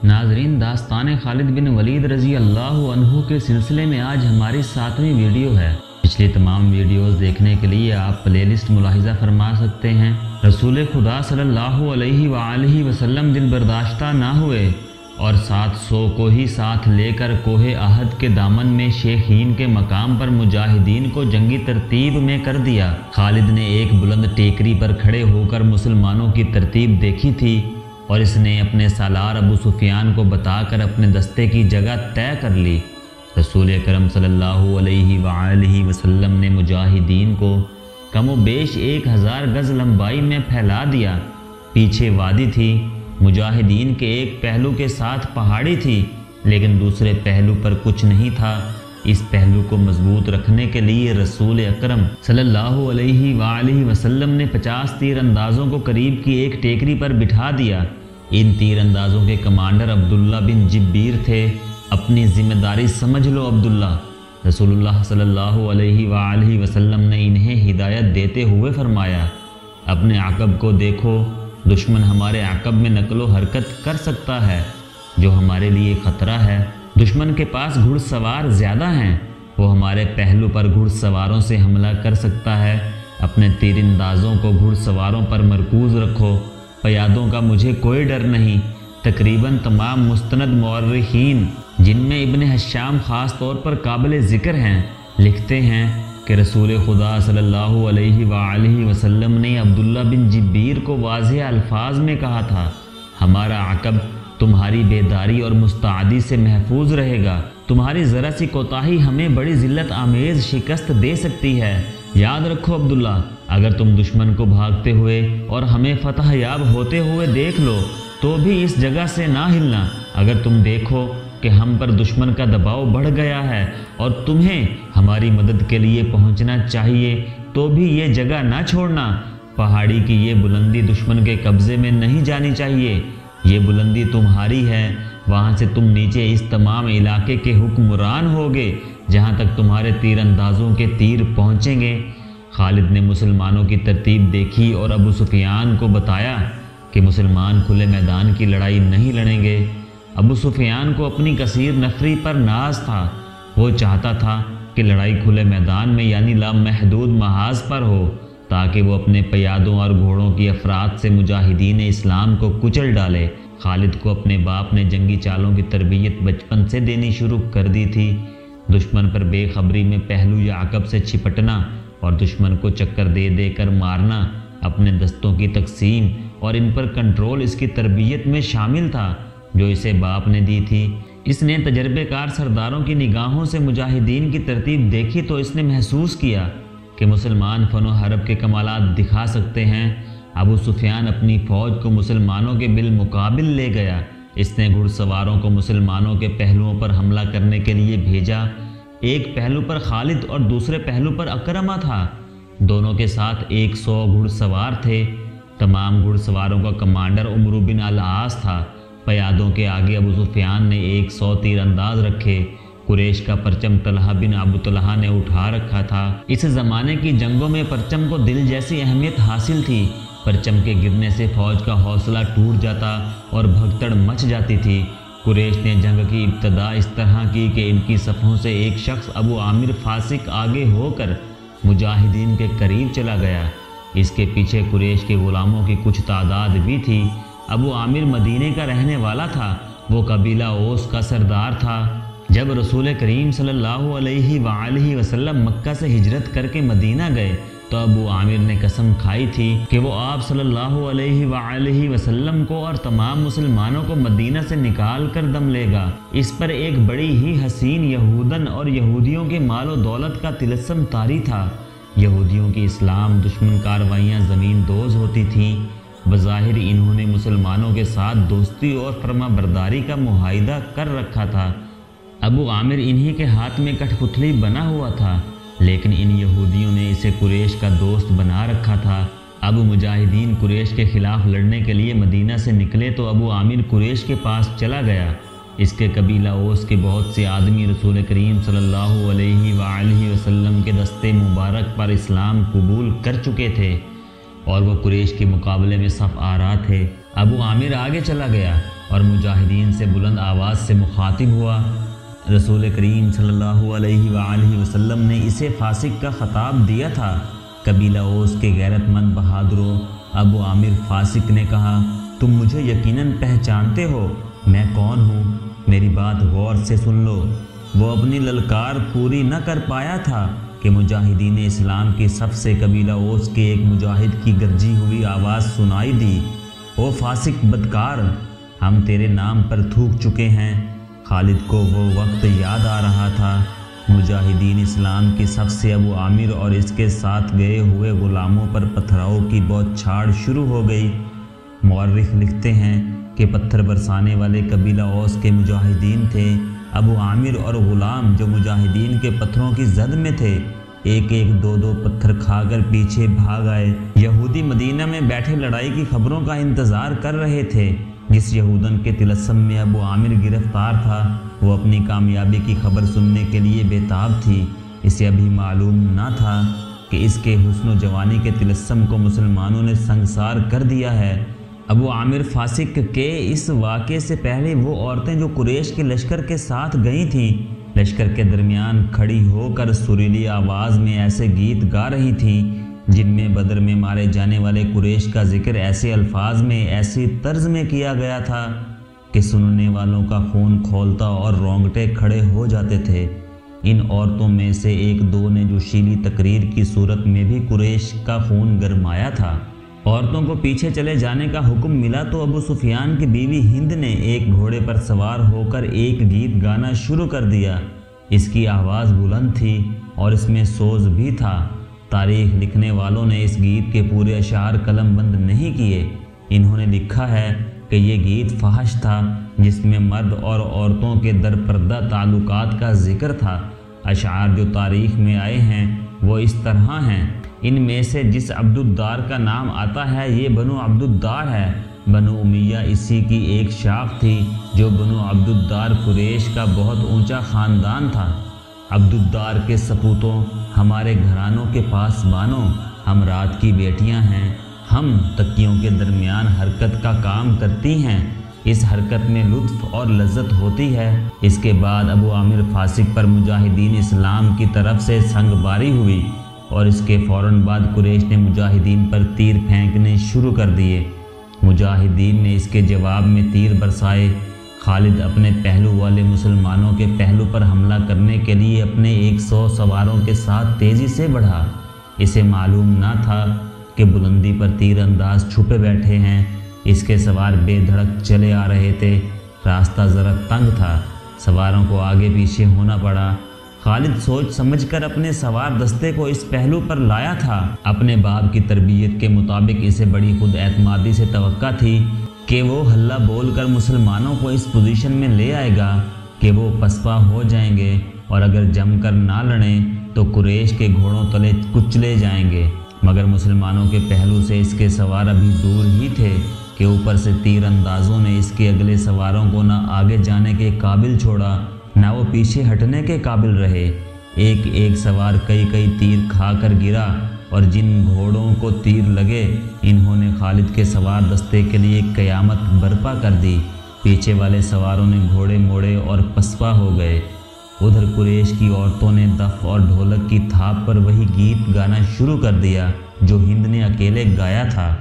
ناظرین، داستان خالد بن ولید رضی اللہ عنہ کے سلسلے میں آج ہماری 7ویں ویڈیو ہے۔ پچھلی تمام ویڈیوز دیکھنے کے لیے آپ پلے لسٹ ملاحظہ فرما سکتے ہیں۔ رسول خدا صلی اللہ علیہ وآلہ وسلم دل برداشتہ نہ ہوئے اور 700 کو ہی ساتھ لے کر کوہ احد کے دامن میں شیخین کے مقام پر مجاہدین کو جنگی ترتیب میں کر دیا۔ خالد نے ایک بلند ٹیکری پر کھڑے ہو کر مسلمانوں کی ترتیب دیکھی تھی اور اس نے اپنے سالار ابو سفیان کو بتا کر اپنے دستے کی جگہ طے کر لی۔ رسول اکرم صلی اللہ علیہ وآلہ وسلم نے مجاہدین کو کم و بیش 1000 گز لمبائی میں پھیلا دیا۔ پیچھے وادی تھی، مجاہدین کے ایک پہلو کے ساتھ پہاڑی تھی، لیکن دوسرے پہلو پر کچھ نہیں تھا۔ اس پہلو کو مضبوط رکھنے کے لیے رسول اکرم صلی اللہ علیہ وآلہ وسلم نے 50 تیر اندازوں کو قریب کی ایک ٹیکری پر بٹھا دیا۔ ان تیر اندازوں کے کمانڈر عبداللہ بن جبیر تھے۔ اپنی ذمہ داری سمجھ لو عبداللہ۔ رسول اللہ صلی اللہ علیہ وآلہ وسلم نے انہیں ہدایت دیتے ہوئے فرمایا، اپنے عقب کو دیکھو، دشمن ہمارے عقب میں نقل و حرکت کر سکتا ہے، جو ہمارے لیے خطرہ ہے۔ دشمن کے پاس گھڑ سوار زیادہ ہیں، وہ ہمارے پہلو پر گھڑ سواروں سے حملہ کر سکتا ہے۔ اپنے تیر اندازوں کو گھڑ سواروں پر مرکوز رکھو، پیادوں کا مجھے کوئی ڈر نہیں۔ تقریباً تمام مستند مورخین، جن میں ابن حشام خاص طور پر قابل ذکر ہیں، لکھتے ہیں کہ رسول خدا صلی اللہ علیہ وآلہ وسلم نے عبداللہ بن جبیر کو واضح الفاظ میں کہا تھا، ہمارا عقب تمہاری بیداری اور مستعدی سے محفوظ رہے گا۔ تمہاری ذرا سی کوتاہی ہمیں بڑی ذلت آمیز شکست دے سکتی ہے۔ یاد رکھو عبداللہ، اگر تم دشمن کو بھاگتے ہوئے اور ہمیں فتح یاب ہوتے ہوئے دیکھ لو تو بھی اس جگہ سے نہ ہلنا۔ اگر تم دیکھو کہ ہم پر دشمن کا دباؤ بڑھ گیا ہے اور تمہیں ہماری مدد کے لیے پہنچنا چاہیے تو بھی یہ جگہ نہ چھوڑنا۔ پہاڑی کی یہ بلندی دشمن کے قبضے میں نہیں جانی چاہیے، یہ بلندی تمہاری ہے۔ وہاں سے تم نیچے اس تمام علاقے کے حکمران ہوگے جہاں تک تمہارے تیر اندازوں کے تیر پہنچیں گے۔ خالد نے مسلمانوں کی ترتیب دیکھی اور ابو سفیان کو بتایا کہ مسلمان کھلے میدان کی لڑائی نہیں لڑیں گے۔ ابو سفیان کو اپنی کثیر نفری پر ناز تھا۔ وہ چاہتا تھا کہ لڑائی کھلے میدان میں یعنی لامحدود محاذ پر ہو، تاکہ وہ اپنے پیادوں اور گھوڑوں کی افراد سے مجاہدین اسلام کو کچل ڈالے۔ خالد کو اپنے باپ نے جنگی چالوں کی تربیت بچپن سے دینی شروع کر دی تھی۔ دشمن پر بے خبری میں پہلو یا عقب سے چھپٹنا اور دشمن کو چکر دے دے کر مارنا، اپنے دستوں کی تقسیم اور ان پر کنٹرول اس کی تربیت میں شامل تھا جو اسے باپ نے دی تھی۔ اس نے تجربے کار سرداروں کی نگاہوں سے مجاہدین کی ترتیب دیکھی تو اس نے محسوس کیا کہ مسلمان فن و حرب کے کمالات دکھا سکتے ہیں۔ ابو سفیان اپنی فوج کو مسلمانوں کے بالمقابل لے گیا۔ اس نے گھڑ سواروں کو مسلمانوں کے پہلوؤں پر حملہ کرنے کے لیے بھیجا۔ ایک پہلو پر خالد اور دوسرے پہلو پر اکرمہ تھا۔ دونوں کے ساتھ 100 گھڑ سوار تھے۔ تمام گھڑ سواروں کا کمانڈر عمرو بن العاص تھا۔ پیادوں کے آگے ابو سفیان نے 100 تیر انداز رکھے۔ قریش کا پرچم طلحہ بن ابو طلحہ نے اٹھا رکھا تھا۔ اس زمانے کی جنگوں میں پرچم کو دل جیسی اہمیت حاصل تھی۔ پرچم کے گرنے سے فوج کا حوصلہ ٹوٹ جاتا اور بھگدڑ مچ جاتی تھی۔ قریش نے جنگ کی ابتدا اس طرح کی کہ ان کی صفوں سے ایک شخص ابو عامر فاسق آگے ہو کر مجاہدین کے قریب چلا گیا۔ اس کے پیچھے قریش کے غلاموں کی کچھ تعداد بھی تھی۔ ابو عامر مدینے کا رہنے والا تھا، وہ قبیلہ اوس کا سردار تھا۔ جب رسول کریم صلی اللہ علیہ وآلہ وسلم مکہ سے ہجرت کر کے مدینہ گئے تو ابو عامر نے قسم کھائی تھی کہ وہ آپ صلی اللہ علیہ وآلہ وسلم کو اور تمام مسلمانوں کو مدینہ سے نکال کر دم لے گا۔ اس پر ایک بڑی ہی حسین یہودن اور یہودیوں کے مال و دولت کا طلسم طاری تھا۔ یہودیوں کی اسلام دشمن کاروائیاں زمین دوز ہوتی تھیں۔ بظاہر انہوں نے مسلمانوں کے ساتھ دوستی اور فرما برداری کا معاہدہ کر رکھا تھا۔ ابو عامر انہی کے ہاتھ میں کٹھ پتلی بنا ہوا تھا، لیکن ان یہودیوں نے اسے قریش کا دوست بنا رکھا تھا۔ اب مجاہدین قریش کے خلاف لڑنے کے لیے مدینہ سے نکلے تو ابو عامر قریش کے پاس چلا گیا۔ اس کے قبیلہ اوس کے بہت سے آدمی رسول کریم صلی اللہ علیہ وآلہ وسلم کے دستے مبارک پر اسلام قبول کر چکے تھے اور وہ قریش کے مقابلے میں صف آرا تھے۔ ابو عامر آگے چلا گیا اور مجاہدین سے بلند آواز سے مخاطب ہوا۔ رسول کریم صلی اللہ علیہ وآلہ وسلم نے اسے فاسق کا خطاب دیا تھا۔ قبیلہ اوس کے غیرت مند بہادروں ابو عامر فاسق نے کہا، تم مجھے یقیناً پہچانتے ہو، میں کون ہوں؟ میری بات غور سے سن لو۔ وہ اپنی للکار پوری نہ کر پایا تھا کہ مجاہدین اسلام کی صف سے قبیلہ اوس کے ایک مجاہد کی گرجی ہوئی آواز سنائی دی، او فاسق بدکار، ہم تیرے نام پر تھوک چکے ہیں۔ خالد کو وہ وقت یاد آ رہا تھا۔ مجاہدین اسلام کی صف سے ابو عامر اور اس کے ساتھ گئے ہوئے غلاموں پر پتھراؤ کی بہت چھاڑ شروع ہو گئی۔ مورخ لکھتے ہیں کہ پتھر برسانے والے قبیلہ اوس کے مجاہدین تھے۔ ابو عامر اور غلام جو مجاہدین کے پتھروں کی زد میں تھے، ایک ایک دو دو پتھر کھا کر پیچھے بھاگ آئے۔ یہودی مدینہ میں بیٹھے لڑائی کی خبروں کا انتظار کر رہے تھے۔ جس یہودن کے طلسم میں ابو عامر گرفتار تھا، وہ اپنی کامیابی کی خبر سننے کے لیے بےتاب تھی۔ اسے ابھی معلوم نہ تھا کہ اس کے حسن و جوانی کے طلسم کو مسلمانوں نے سنگسار کر دیا ہے۔ ابو عامر فاسق کے اس واقعے سے پہلے وہ عورتیں جو قریش کے لشکر کے ساتھ گئی تھیں، لشکر کے درمیان کھڑی ہو کر سریلی آواز میں ایسے گیت گا رہی تھیں جن میں بدر میں مارے جانے والے قریش کا ذکر ایسے الفاظ میں، ایسی طرز میں کیا گیا تھا کہ سننے والوں کا خون کھولتا اور رونگٹے کھڑے ہو جاتے تھے۔ ان عورتوں میں سے ایک دو نے جوشیلی تقریر کی صورت میں بھی قریش کا خون گرمایا تھا۔ عورتوں کو پیچھے چلے جانے کا حکم ملا تو ابو سفیان کی بیوی ہند نے ایک گھوڑے پر سوار ہو کر ایک گیت گانا شروع کر دیا۔ اس کی آواز بلند تھی اور اس میں سوز بھی تھا۔ تاریخ لکھنے والوں نے اس گیت کے پورے اشعار قلم بند نہیں کیے۔ انہوں نے لکھا ہے کہ یہ گیت فحش تھا جس میں مرد اور عورتوں کے درپردہ تعلقات کا ذکر تھا۔ اشعار جو تاریخ میں آئے ہیں وہ اس طرح ہیں، ان میں سے جس عبد الدار کا نام آتا ہے یہ بنو عبد الدار ہے۔ بنو امیہ اسی کی ایک شاخ تھی جو بنو عبد الدار قریش کا بہت اونچا خاندان تھا۔ عبد الدار کے سپوتوں، ہمارے گھرانوں کے پاس بانوں، ہم رات کی بیٹیاں ہیں، ہم تکیوں کے درمیان حرکت کا کام کرتی ہیں، اس حرکت میں لطف اور لذت ہوتی ہے۔ اس کے بعد ابو عامر فاسق پر مجاہدین اسلام کی طرف سے سنگ باری ہوئی اور اس کے فوراً بعد قریش نے مجاہدین پر تیر پھینکنے شروع کر دیے۔ مجاہدین نے اس کے جواب میں تیر برسائے۔ خالد اپنے پہلو والے مسلمانوں کے پہلو پر حملہ کرنے کے لیے اپنے 100 سواروں کے ساتھ تیزی سے بڑھا۔ اسے معلوم نہ تھا کہ بلندی پر تیر انداز چھپے بیٹھے ہیں۔ اس کے سوار بے دھڑک چلے آ رہے تھے۔ راستہ ذرا تنگ تھا، سواروں کو آگے پیچھے ہونا پڑا۔ خالد سوچ سمجھ کر اپنے سوار دستے کو اس پہلو پر لایا تھا۔ اپنے باپ کی تربیت کے مطابق اسے بڑی خود اعتمادی سے توقع تھی کہ وہ ہلہ بول کر مسلمانوں کو اس پوزیشن میں لے آئے گا کہ وہ پسپا ہو جائیں گے اور اگر جم کر نہ لڑیں تو قریش کے گھوڑوں تلے کچلے جائیں گے۔ مگر مسلمانوں کے پہلو سے اس کے سوار ابھی دور ہی تھے کہ اوپر سے تیر اندازوں نے اس کے اگلے سواروں کو نہ آگے جانے کے قابل چھوڑا نہ وہ پیچھے ہٹنے کے قابل رہے۔ ایک ایک سوار کئی کئی تیر کھا کر گرا اور جن گھوڑوں کو تیر لگے انہوں نے خالد کے سوار دستے کے لیے قیامت برپا کر دی۔ پیچھے والے سواروں نے گھوڑے موڑے اور پسپا ہو گئے۔ ادھر قریش کی عورتوں نے دف اور ڈھولک کی تھاپ پر وہی گیت گانا شروع کر دیا جو ہند نے اکیلے گایا تھا۔